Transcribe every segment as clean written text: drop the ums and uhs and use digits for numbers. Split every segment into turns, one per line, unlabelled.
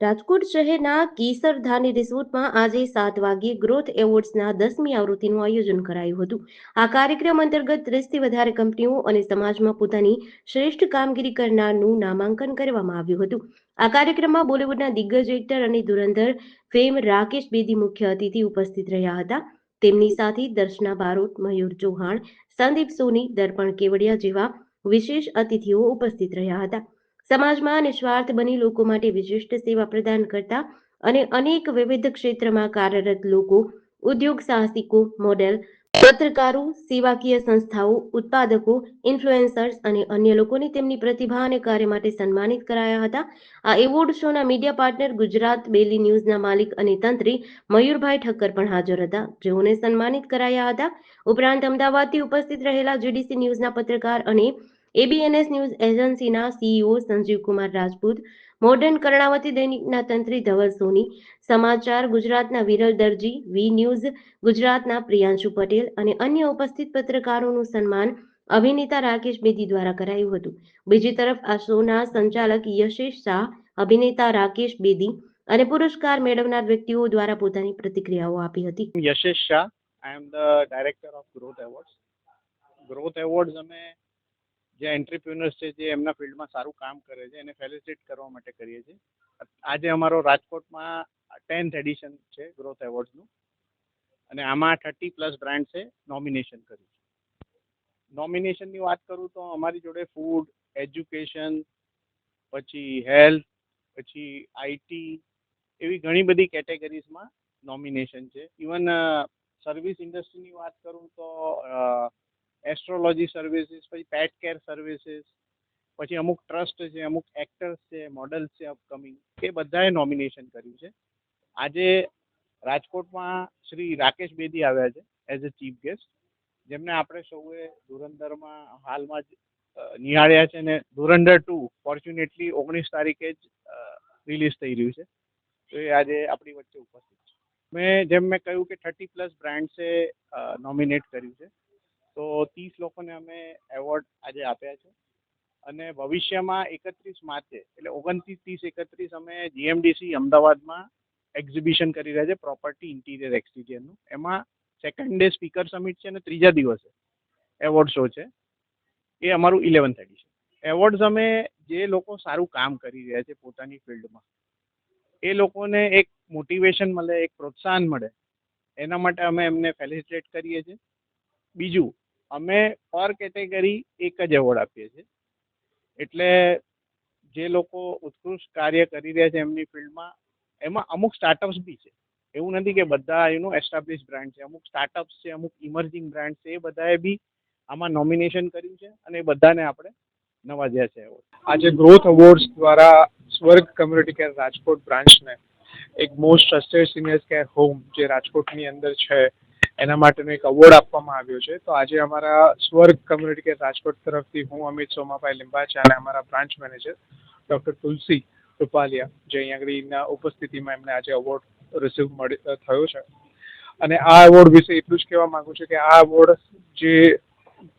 રાજકોટ શહેરના કેસરધાની રિસોર્ટમાં આજે 7 વાગ્યે ગ્રોથ એવોર્ડ્સના 10મી આવૃત્તિનું આયોજન કરાયું હતું. આ કાર્યક્રમ અંતર્ગત 30થી વધારે કંપનીઓ અને સમાજમાં પોતાની શ્રેષ્ઠ કામગીરી કરનારનું નામાંકન કરવામાં આવ્યું હતું. આ કાર્યક્રમમાં બોલિવૂડના દિગ્ગજ એક્ટર અને ધુરંધર ફેમ રાકેશ બેદી મુખ્ય અતિથિ ઉપસ્થિત રહ્યા હતા. તેમની સાથે દર્શના બારોટ, મયુર ચૌહાણ, સંદીપ સોની, દર્પણ કેવડિયા જેવા વિશેષ અતિથિઓ ઉપસ્થિત રહ્યા હતા. સમાજમાં નિસ્વાર્થ બની લોકો માટે વિશિષ્ટ સેવા પ્રદાન કરતા અને અનેક વિવિધ ક્ષેત્રમાં કાર્યરત લોકો, ઉદ્યોગ સાહસિકો, મોડેલ, પત્રકારો, સેવાકીય સંસ્થાઓ, ઉત્પાદકો, ઇન્ફ્લુએન્સર્સ અને અન્ય લોકોને તેમની પ્રતિભા અને કાર્ય માટે સન્માનિત કરાયા હતા. આ એવોર્ડ શોના મીડિયા પાર્ટનર ગુજરાત ડેલી ન્યૂઝના માલિક અને તંત્રી મયુરભાઈ ઠક્કર પણ હાજર હતા, જેઓને સન્માનિત કરાયા હતા. ઉપરાંત અમદાવાદથી ઉપસ્થિત રહેલા જીડીસી ન્યૂઝના પત્રકાર અને એબીએનએસ ન્યૂઝ એજન્સીના સીઈઓ સંજીવકુમાર રાજપૂત, મોડર્ન કર્ણાવતી દૈનિકના તંત્રી ધવલ સોની, સમાચાર ગુજરાતના વિરલ દરજી, વી ન્યૂઝ ગુજરાતના પ્રિયાંશુ પટેલ અને અન્ય ઉપસ્થિત પત્રકારોનું સન્માન અભિનેતા રાકેશ બેદી દ્વારા કરાયું હતું. બીજી તરફ આ શોના સંચાલક યશેશ શાહ, અભિનેતા રાકેશ બેદી અને પુરસ્કાર મેળવનાર વ્યક્તિઓ દ્વારા પોતાની પ્રતિક્રિયાઓ આપી હતી.
Yashish Shah. I am the director of Growth Awards. Growth Awards અમે જે એન્ટરપ્રિન્યોર્સ છે જે એમના ફિલ્ડમાં સારું કામ કરે છે એને ફેલિસિટેટ કરવા માટે કરીએ છીએ. આજે અમારો રાજકોટમાં 10th એડિશન છે ગ્રોથ એવોર્ડ્સનું અને આમાં 30+ બ્રાન્ડ્સે નોમિનેશન કર્યું છે. નોમિનેશનની વાત કરું તો અમારી જોડે ફૂડ, એજ્યુકેશન, પછી હેલ્થ, પછી આઈટી એવી ઘણી બધી કેટેગરીઝમાં નોમિનેશન છે. ઇવન સર્વિસ ઇન્ડસ્ટ્રીની વાત કરું તો એસ્ટ્રોલોજી સર્વિસીસ, પછી પેટ કેર સર્વિસીસ, પછી અમુક ટ્રસ્ટ છે, અમુક એક્ટર્સ છે, મોડલ્સ છે અપકમિંગ, એ બધાએ નોમિનેશન કર્યું છે. આજે રાજકોટમાં શ્રી રાકેશ બેદી આવ્યા છે એઝ અ ચીફ ગેસ્ટ, જેમને આપણે સૌએ ધુરંધરમાં હાલમાં જ નિહાળ્યા છે ને ધુરંધર 2 ફોર્ચ્યુનેટલી 19 તારીખે જ રિલીઝ થઈ રહ્યું છે. તો એ આજે આપણી વચ્ચે ઉપસ્થિત છે. જેમ મેં કહ્યું કે 30+ બ્રાન્ડ્સે નોમિનેટ કર્યું છે, તો 30 લોકોને અમે એવોર્ડ આજે આપ્યા છે અને ભવિષ્યમાં 31 માર્ચે એટલે 29, 30, 31 અમે જીએમડીસી અમદાવાદમાં એક્ઝિબિશન કરી રહ્યા છે પ્રોપર્ટી ઇન્ટિરિયર એક્સટિરિયરનું. એમાં સેકન્ડ ડે સ્પીકર સમિટ છે અને ત્રીજા દિવસે એવોર્ડ શો છે. એ અમારું 11th એડિશન. એવોર્ડ્સ અમે જે લોકો સારું કામ કરી રહ્યા છે પોતાની ફિલ્ડમાં એ લોકોને એક મોટિવેશન મળે, એક પ્રોત્સાહન મળે, એના માટે અમે એમને ફેલિસિટેટ કરીએ છીએ. બીજું, અમે પર કેટેગરી એક જ એવોર્ડ આપીએ છીએ. એટલે જે લોકો ઉત્કૃષ્ટ કાર્ય કરી રહ્યા છે એમની ફિલ્ડમાં, એમાં અમુક સ્ટાર્ટઅપ્સ બી છે. એવું નથી કે બધા એસ્ટાબ્લિશ બ્રાન્ડ છે. અમુક સ્ટાર્ટઅપ્સ છે, અમુક ઇમર્જિંગ બ્રાન્ડ છે, એ બધાએ બી આમાં નોમિનેશન કર્યું છે અને એ બધાને આપણે નવાજ્યા છે. આજે ગ્રોથ અવોર્ડ્સ દ્વારા સ્વર્ગ કમ્યુનિટી કેર રાજકોટ બ્રાન્ચને એક most trusted senior care home જે રાજકોટની અંદર છે એના માટેનો એક અવોર્ડ આપવામાં આવ્યો છે. તો આજે અમારા સ્વર્ગ કમ્યુનિટી કેર રાજકોટ તરફથી હું અમિત સોમાભાઈ લિંબાચા અને અમારા બ્રાન્ચ મેનેજર ડૉક્ટર તુલસી રૂપાલિયા, જે અહીંયા આગળના ઉપસ્થિતિમાં એમને આજે અવોર્ડ રિસીવ થયો છે. અને આ એવોર્ડ વિશે એટલું જ કહેવા માંગુ છું કે આ એવોર્ડ જે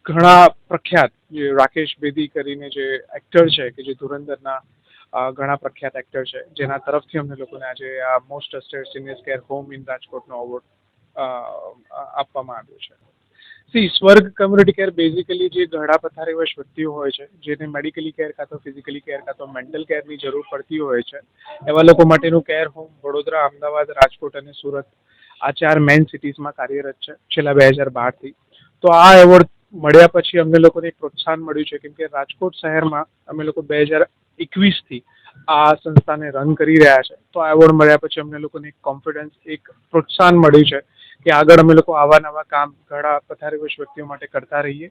ઘણા પ્રખ્યાત, જે રાકેશ બેદી કરીને જે એક્ટર છે કે જે ધુરંધરના ઘણા પ્રખ્યાત એક્ટર છે, જેના તરફથી અમને લોકોને આજે આ most trusted senior care home in રાજકોટનો અવોર્ડ આપવામાં આવ્યો છે. સ્વર્ગ કમ્યુનિટી કેર બેઝિકલી જે ઘણા પથારીવશ વ્યક્તિઓ હોય છે, જેને મેડિકલી કેર કાં તો ફિઝિકલી કેર કાં તો મેન્ટલ કેરની જરૂર પડતી હોય છે, એવા લોકો માટેનું કેર હોમ વડોદરા, અમદાવાદ, રાજકોટ અને સુરત આ 4 મેઇન સિટીઝમાં કાર્યરત છે છેલ્લા 2012થી. તો આ એવોર્ડ મળ્યા પછી અમને લોકોને પ્રોત્સાહન મળ્યું છે, કેમ કે રાજકોટ શહેરમાં અમે લોકો 2021થી આ સંસ્થાને રન કરી રહ્યા છે. તો આ એવોર્ડ મળ્યા પછી અમને લોકોને એક કોન્ફિડન્સ, એક પ્રોત્સાહન મળ્યું છે કે આગળ અમે લોકો આવા નવા કામ ઘણા પથારીવશ વ્યક્તિઓ માટે કરતા રહીએ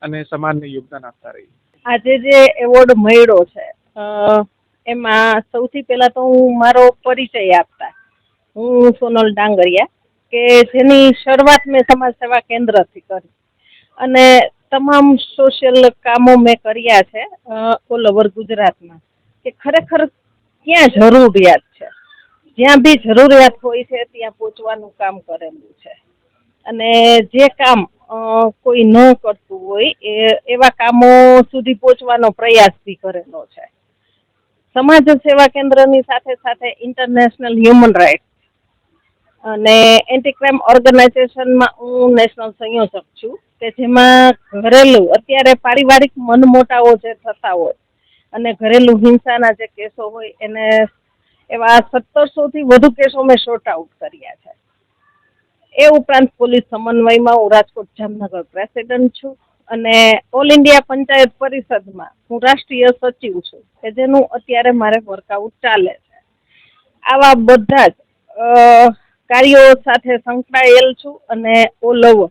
અને સમાજને યોગદાન આપતા રહીએ.
આજે જે એવોર્ડ મળ્યો છે એમાં સૌથી પહેલા તો હું મારો પરિચય આપતા, હું સોનલ ડાંગરિયા, કે જેની શરૂઆત મેં સમાજ સેવા કેન્દ્રથી કરી અને તમામ સોશિયલ કામો મેં કર્યા છે ઓલ ઓવર ગુજરાતમાં, કે ખરેખર ક્યાં જરૂરિયાત છે, જ્યાં બી જરૂરિયાત હોય છે ત્યાં પહોંચવાનું કામ કરેલું છે. અને જે કામ કોઈ ન કરતું હોય એવા કામો સુધી પહોંચવાનો પ્રયાસ બી કરેલો છે. સમાજ સેવા કેન્દ્રની સાથે સાથે ઇન્ટરનેશનલ હ્યુમન રાઇટ્સ અને એન્ટી ક્રાઇમ ઓર્ગેનાઇઝેશનમાં હું નેશનલ સંયોજક છું કે જેમાં ઘરેલું અત્યારે પારિવારિક મનમોટાવો જે થતા હોય અને ઘરેલું હિંસાના જે કેસો હોય એને એવા 1700 થી વધુ કેસો મેં શોર્ટ આઉટ કર્યા છે. એ ઉપરાંત પોલીસ સમન્વયમાં હું રાજકોટ જામનગર પ્રેસિડેન્ટ છું અને ઓલ ઇન્ડિયા પંચાયત પરિષદમાં હું રાષ્ટ્રીય સચિવ છું કે જેનું અત્યારે મારે વર્કઆઉટ ચાલે છે. આવા બધા જ કાર્યો સાથે સંકળાયેલ છું અને ઓલ ઓવર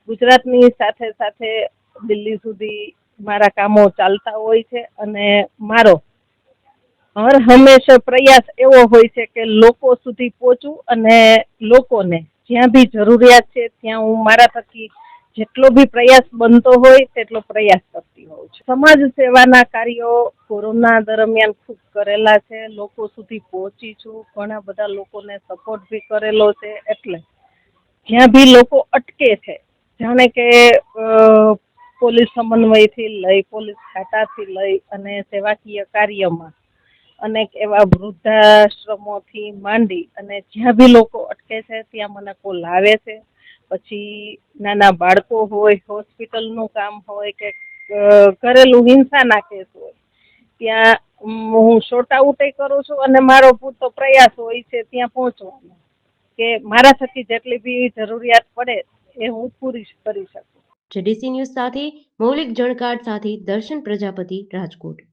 ગુજરાતની સાથે સાથે દિલ્હી સુધી મારા કામો ચાલતા હોય છે અને મારો હર હંમેશા પ્રયાસ એવો હોય છે કે લોકો સુધી પહોંચું અને લોકોને જ્યાં બી જરૂરિયાત છે ત્યાં હું મારા થકી જેટલો બી પ્રયાસ બનતો હોય તેટલો પ્રયાસ કરતી હોઉં છું. સમાજ સેવાના કાર્યો કોરોના દરમિયાન ખૂબ કરેલા છે. લોકો સુધી પહોંચી છું. ઘણા બધા લોકોને સપોર્ટ બી કરેલો છે. એટલે જ્યાં બી લોકો અટકે છે જાણે કે પોલીસ સમન્વયથી લઈ પોલીસ ખાતાથી લઈ અને સેવાકીય કાર્યમાં અનેક એવા વૃદ્ધાશ્રમોથી માંડી અને જ્યાં બી લોકો અટકે છે ત્યાં મને કોલ આવે છે. પછી નાના બાળકો હોય, હોસ્પિટલનું કામ હોય કે ઘરેલું હિંસાના કેસ હોય ત્યાં હું શોર્ટ આઉટ કરું છું અને મારો પૂરતો પ્રયાસ હોય છે ત્યાં પહોંચવાનો કે મારા થકી જેટલી બી જરૂરિયાત પડે એ હું પૂરી કરી શકું.
જેડીસી ન્યૂઝ સાથે મૌલિક જણકાર સાથે દર્શન પ્રજાપતિ, રાજકોટ.